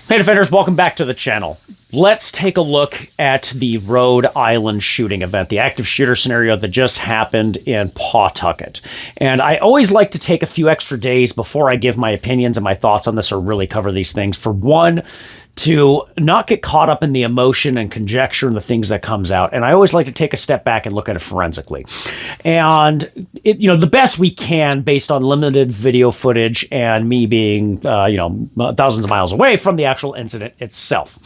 Hey Defenders, welcome back to the channel. Let's take a look at the Rhode Island shooting event, the active shooter scenario that just happened in Pawtucket. And I always like to take a few extra days before I give my opinions and my thoughts on this or really cover these things. For one, to not get caught up in the emotion and conjecture and the things that comes out. And I always like to take a step back and look at it forensically. And, the best we can based on limited video footage and me being, thousands of miles away from the actual incident itself.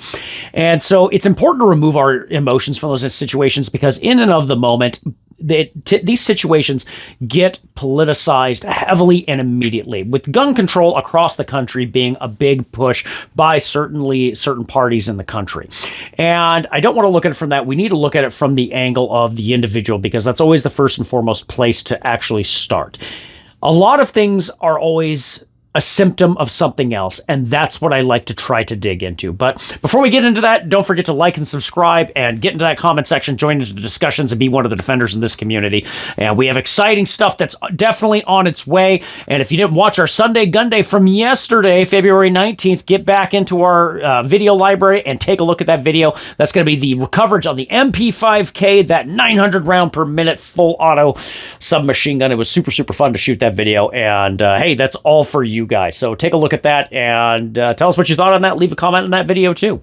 And so it's important to remove our emotions from those situations because in and of the moment, these situations get politicized heavily and immediately, with gun control across the country being a big push by certain parties in the country. And I don't want to look at it from that. We need to look at it from the angle of the individual because that's always the first and foremost place to actually start. A lot of things are always a symptom of something else, and that's what I like to try to dig into. But before we get into that, don't forget to like and subscribe and get into that comment section, join into the discussions, and be one of the defenders in this community. And we have exciting stuff that's definitely on its way. And if you didn't watch our Sunday Gun Day from yesterday, February 19th, get back into our video library and take a look at that video. That's going to be the coverage on the MP5K, that 900 round per minute full auto submachine gun. It was super, super fun to shoot that video. And hey, that's all for you guys. So take a look at that and tell us what you thought on that. Leave a comment on that video too.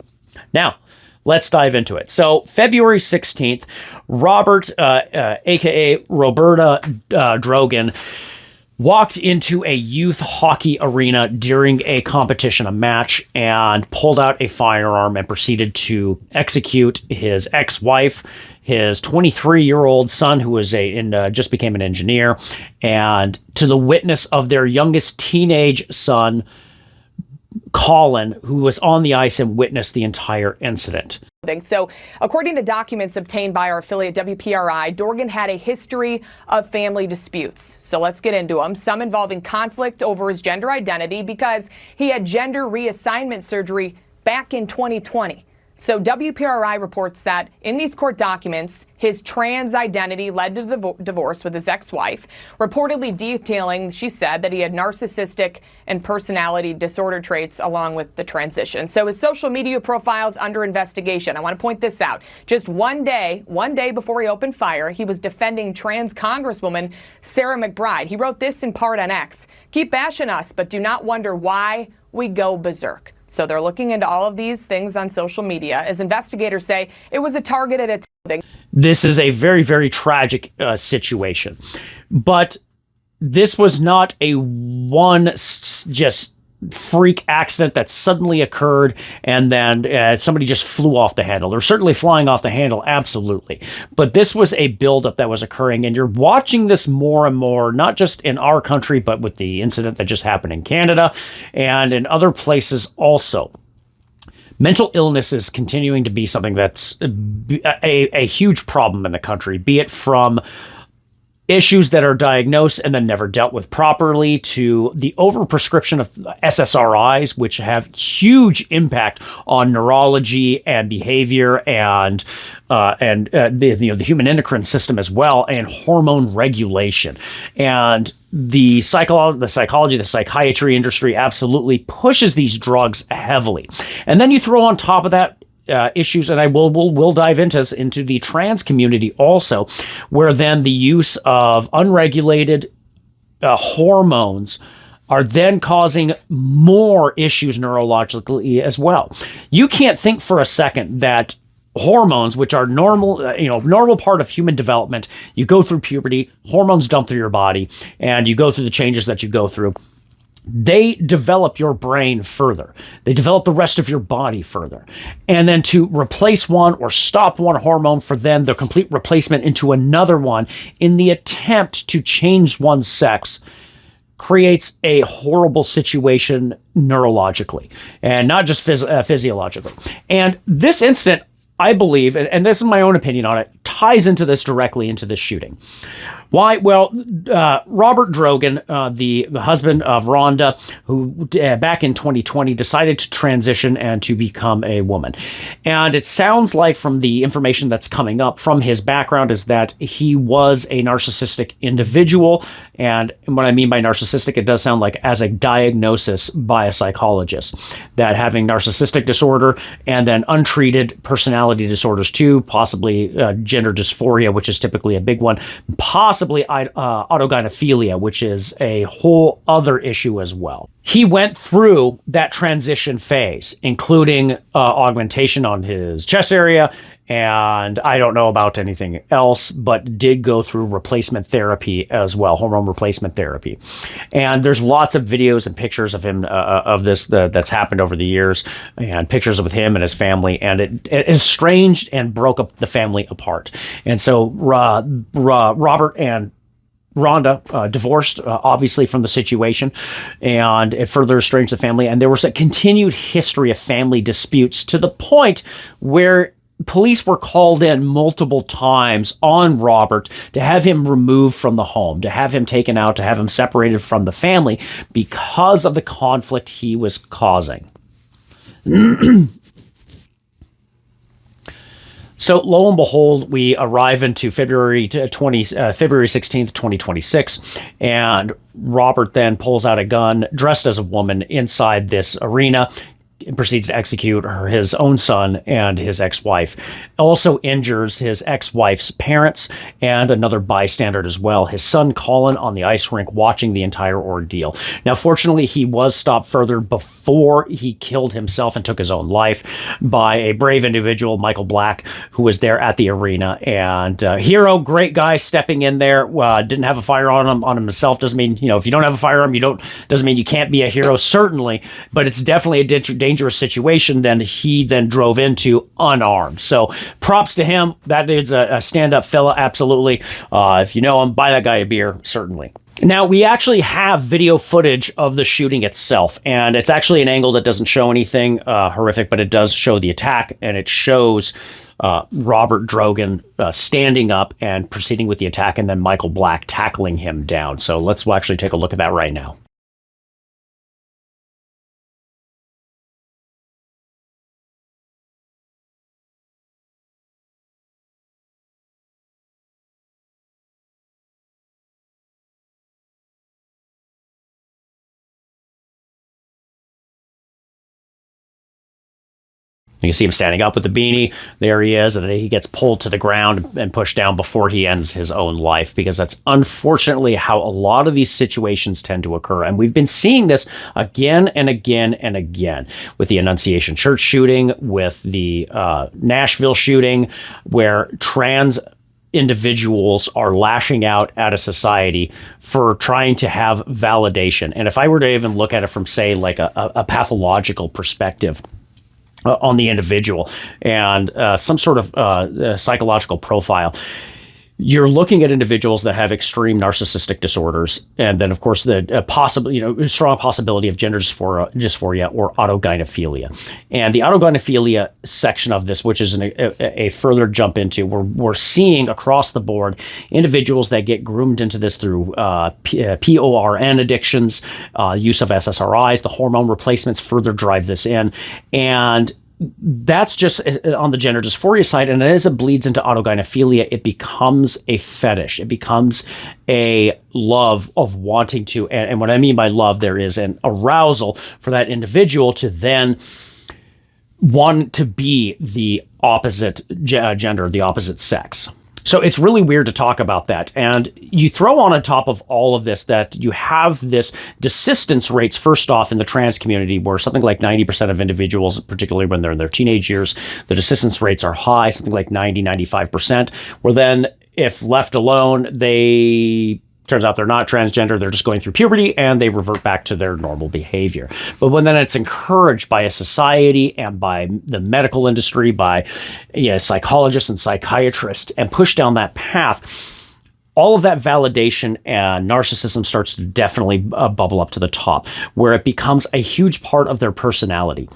Now, let's dive into it. So February 16th, Robert, aka Roberta Drogan, walked into a youth hockey arena during a competition, a match, and pulled out a firearm and proceeded to execute his ex-wife, his 23-year-old son, who was just became an engineer, and to the witness of their youngest teenage son, Colin, who was on the ice and witnessed the entire incident. So, according to documents obtained by our affiliate WPRI, Dorgan had a history of family disputes. So let's get into them. Some involving conflict over his gender identity because he had gender reassignment surgery back in 2020. So WPRI reports that in these court documents, his trans identity led to the divorce with his ex-wife, reportedly detailing, she said, that he had narcissistic and personality disorder traits along with the transition. So his social media profile's under investigation. I want to point this out. Just one day before he opened fire, he was defending trans Congresswoman Sarah McBride. He wrote this in part on X: "Keep bashing us, but do not wonder why we go berserk." So they're looking into all of these things on social media. As investigators say, it was a targeted attack. This is a very, very tragic situation. But this was not a just freak accident that suddenly occurred and then somebody just flew off the handle. They're certainly flying off the handle, absolutely. But this was a buildup that was occurring, and you're watching this more and more, not just in our country, but with the incident that just happened in Canada and in other places also. Mental illness is continuing to be something that's a huge problem in the country, be it from issues that are diagnosed and then never dealt with properly, to the overprescription of SSRIs, which have huge impact on neurology and behavior and the human endocrine system as well, and hormone regulation. And the psychology, the psychiatry industry absolutely pushes these drugs heavily. And then you throw on top of that issues, and we'll dive into the trans community also, where then the use of unregulated hormones are then causing more issues neurologically as well. You can't think for a second that hormones, which are normal part of human development, you go through puberty, hormones dump through your body, and you go through the changes that you go through. They develop your brain further. They develop the rest of your body further. And then to replace one or stop one hormone for then the complete replacement into another one in the attempt to change one's sex creates a horrible situation neurologically and not just physiologically. And this incident, I believe, and this is my own opinion on it, ties into this directly into this shooting. Why? Well, Robert Drogan, the husband of Rhonda, who back in 2020 decided to transition and to become a woman. And it sounds like from the information that's coming up from his background is that he was a narcissistic individual. And what I mean by narcissistic, it does sound like as a diagnosis by a psychologist, that having narcissistic disorder and then untreated personality disorders too, possibly gender dysphoria, which is typically a big one, possibly autogynephilia, which is a whole other issue as well. He went through that transition phase, including augmentation on his chest area, and I don't know about anything else, but did go through replacement therapy as well, hormone replacement therapy. And there's lots of videos and pictures of him, of this that's happened over the years, and pictures with him and his family, and it estranged and broke up the family apart. And so Robert and Rhonda divorced, obviously, from the situation, and it further estranged the family. And there was a continued history of family disputes to the point where police were called in multiple times on Robert to have him removed from the home, to have him taken out, to have him separated from the family because of the conflict he was causing. So lo and behold, we arrive into February 16th, 2026, and Robert then pulls out a gun dressed as a woman inside this arena and proceeds to execute his own son and his ex-wife. Also injures his ex-wife's parents and another bystander as well, his son Colin, on the ice rink watching the entire ordeal. Now, fortunately, he was stopped further before he killed himself and took his own life by a brave individual, Michael Black, who was there at the arena. And hero, great guy, stepping in there. Didn't have a firearm on himself. Doesn't mean, if you don't have a firearm, doesn't mean you can't be a hero, certainly, but it's definitely a dangerous situation then he drove into unarmed. So props to him. That is a stand-up fella, absolutely. If you know him, buy that guy a beer, certainly. Now, we actually have video footage of the shooting itself, and it's actually an angle that doesn't show anything horrific, but it does show the attack, and it shows Robert Drogan standing up and proceeding with the attack, and then Michael Black tackling him down. So let's actually take a look at that right now. You can see him standing up with the beanie. There he is, and then he gets pulled to the ground and pushed down before he ends his own life, because that's unfortunately how a lot of these situations tend to occur. And we've been seeing this again and again and again with the Annunciation Church shooting, with the Nashville shooting, where trans individuals are lashing out at a society for trying to have validation. And if I were to even look at it from, say, like a pathological perspective, on the individual and some sort of psychological profile, you're looking at individuals that have extreme narcissistic disorders, and then, of course, the strong possibility of gender dysphoria or autogynephilia. And the autogynephilia section of this, which is a further jump into, we're seeing across the board individuals that get groomed into this through PORN addictions, use of SSRIs, the hormone replacements further drive this in, and that's just on the gender dysphoria side. And as it bleeds into autogynephilia, it becomes a fetish. It becomes a love of wanting to, and what I mean by love, there is an arousal for that individual to then want to be the opposite gender, the opposite sex. So it's really weird to talk about that. And you throw on top of all of this that you have this desistance rates, first off, in the trans community, where something like 90% of individuals, particularly when they're in their teenage years, the desistance rates are high, something like 90-95%, where then if left alone, turns out they're not transgender, they're just going through puberty, and they revert back to their normal behavior. But when then it's encouraged by a society and by the medical industry, by psychologists and psychiatrists, and pushed down that path, all of that validation and narcissism starts to definitely bubble up to the top, where it becomes a huge part of their personality.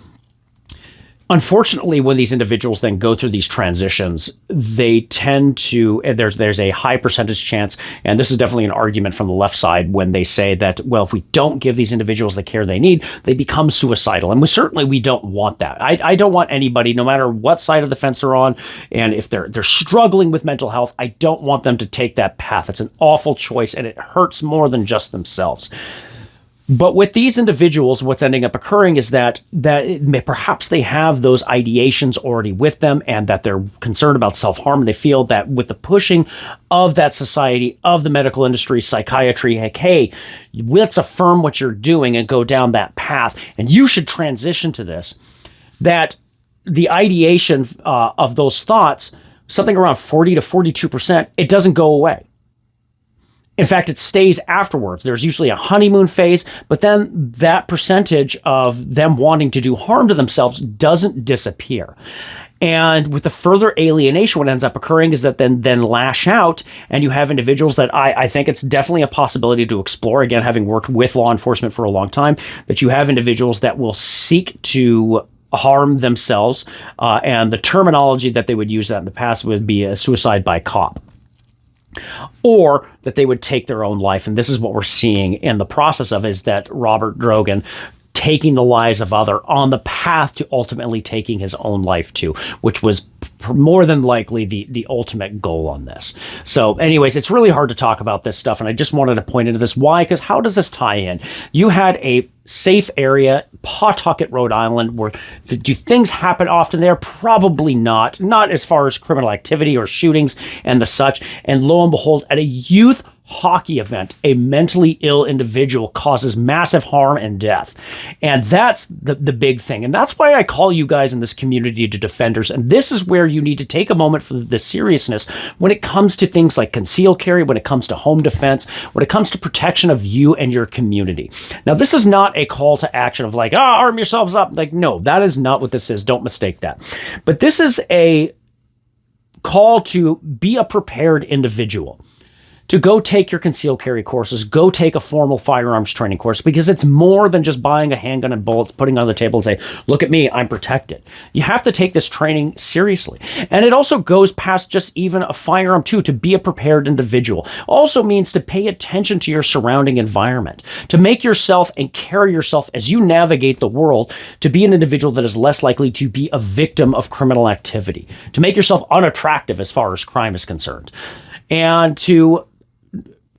Unfortunately, when these individuals then go through these transitions, they tend to, and there's a high percentage chance, and this is definitely an argument from the left side when they say that, well, if we don't give these individuals the care they need, they become suicidal. And we don't want that. I don't want anybody, no matter what side of the fence they're on, and if they're struggling with mental health, I don't want them to take that path. It's an awful choice, and it hurts more than just themselves. But with these individuals, what's ending up occurring is that perhaps they have those ideations already with them, and that they're concerned about self-harm. And they feel that with the pushing of that society, of the medical industry, psychiatry, like, hey, let's affirm what you're doing and go down that path, and you should transition to this, that the ideation of those thoughts, something around 40 to 42%, it doesn't go away. In fact, it stays afterwards. There's usually a honeymoon phase, but then that percentage of them wanting to do harm to themselves doesn't disappear. And with the further alienation, what ends up occurring is that then lash out, and you have individuals that I think it's definitely a possibility to explore, again, having worked with law enforcement for a long time, that you have individuals that will seek to harm themselves, and the terminology that they would use that in the past would be a suicide by cop. Or that they would take their own life. And this is what we're seeing in the process of, is that Robert Drogan taking the lives of other on the path to ultimately taking his own life too, which was more than likely the ultimate goal on this. So anyways, it's really hard to talk about this stuff, and I just wanted to point into this. Why? Because how does this tie in? You had a safe area, Pawtucket, Rhode Island, where do things happen often there? Probably not as far as criminal activity or shootings and the such. And lo and behold, at a youth hockey event, a mentally ill individual causes massive harm and death. And that's the big thing. And that's why I call you guys in this community to defenders. And this is where you need to take a moment for the seriousness when it comes to things like concealed carry, when it comes to home defense, when it comes to protection of you and your community. Now, this is not a call to action of like, arm yourselves up. Like, no, that is not what this is. Don't mistake that. But this is a call to be a prepared individual, to go take your concealed carry courses, go take a formal firearms training course, because it's more than just buying a handgun and bullets, putting on the table and say, look at me, I'm protected. You have to take this training seriously. And it also goes past just even a firearm too, to be a prepared individual. Also means to pay attention to your surrounding environment, to make yourself and carry yourself as you navigate the world, to be an individual that is less likely to be a victim of criminal activity, to make yourself unattractive as far as crime is concerned, and to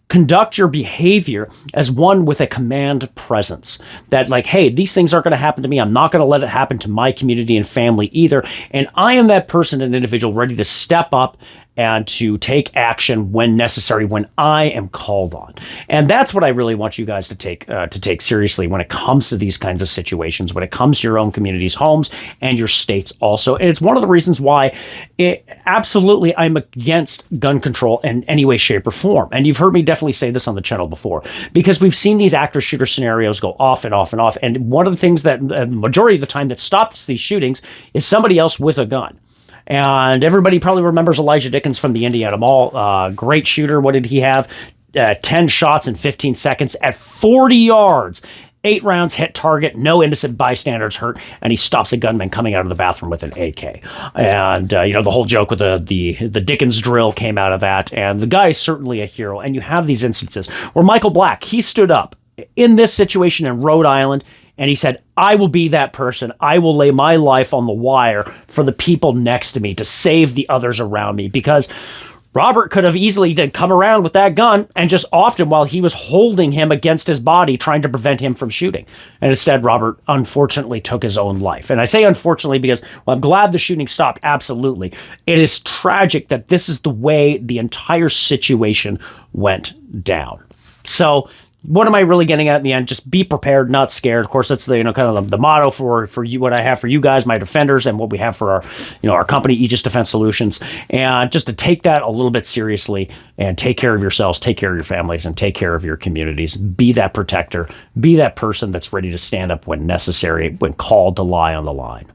conduct your behavior as one with a command presence, that like, hey, these things aren't going to happen to me. I'm not going to let it happen to my community and family either. And I am that person, an individual ready to step up and to take action when necessary, when I am called on. And that's what I really want you guys to take seriously when it comes to these kinds of situations, when it comes to your own communities, homes, and your states also. And it's one of the reasons why absolutely I'm against gun control in any way, shape, or form. And you've heard me definitely say this on the channel before, because we've seen these active shooter scenarios go off and off and off. And one of the things that majority of the time that stops these shootings is somebody else with a gun. And everybody probably remembers Elijah Dickens from the Indiana Mall. Great shooter. What did he have? 10 shots in 15 seconds at 40 yards. 8 rounds hit target, no innocent bystanders hurt, and he stops a gunman coming out of the bathroom with an AK. And, the whole joke with the Dickens drill came out of that, and the guy is certainly a hero. And you have these instances where Michael Black, he stood up in this situation in Rhode Island, and he said, I will be that person. I will lay my life on the wire for the people next to me to save the others around me. Because Robert could have easily come around with that gun and just offed him while he was holding him against his body, trying to prevent him from shooting. And instead, Robert unfortunately took his own life. And I say unfortunately because, well, I'm glad the shooting stopped. Absolutely. It is tragic that this is the way the entire situation went down. So what am I really getting at in the end? Just be prepared, not scared. Of course, that's the kind of the motto for you. What I have for you guys, my defenders, and what we have for our company, Aegis Defense Solutions, and just to take that a little bit seriously and take care of yourselves, take care of your families, and take care of your communities. Be that protector. Be that person that's ready to stand up when necessary, when called to lie on the line.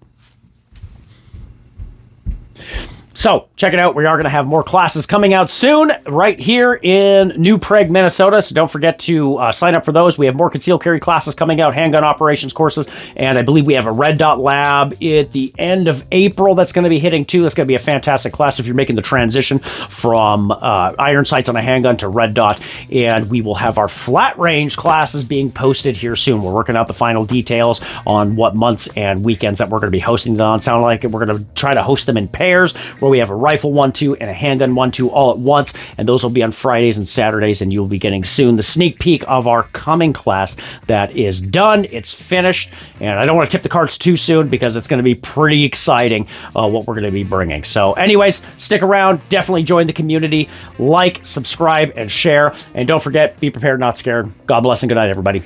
So So check it out. We are going to have more classes coming out soon right here in New Prague, Minnesota. So don't forget to sign up for those. We have more concealed carry classes coming out, handgun operations courses, and I believe we have a red dot lab at the end of April that's going to be hitting too. That's going to be a fantastic class if you're making the transition from iron sights on a handgun to red dot. And we will have our flat range classes being posted here soon. We're working out the final details on what months and weekends that we're going to be hosting them on. Sound like we're going to try to host them in pairs where we have a rifle 1-2 and a handgun 1-2 all at once. And those will be on Fridays and Saturdays. And you'll be getting soon the sneak peek of our coming class that is done. It's finished. And I don't want to tip the cards too soon because it's going to be pretty exciting what we're going to be bringing. So anyways, stick around. Definitely join the community. Like, subscribe, and share. And don't forget, be prepared, not scared. God bless and good night, everybody.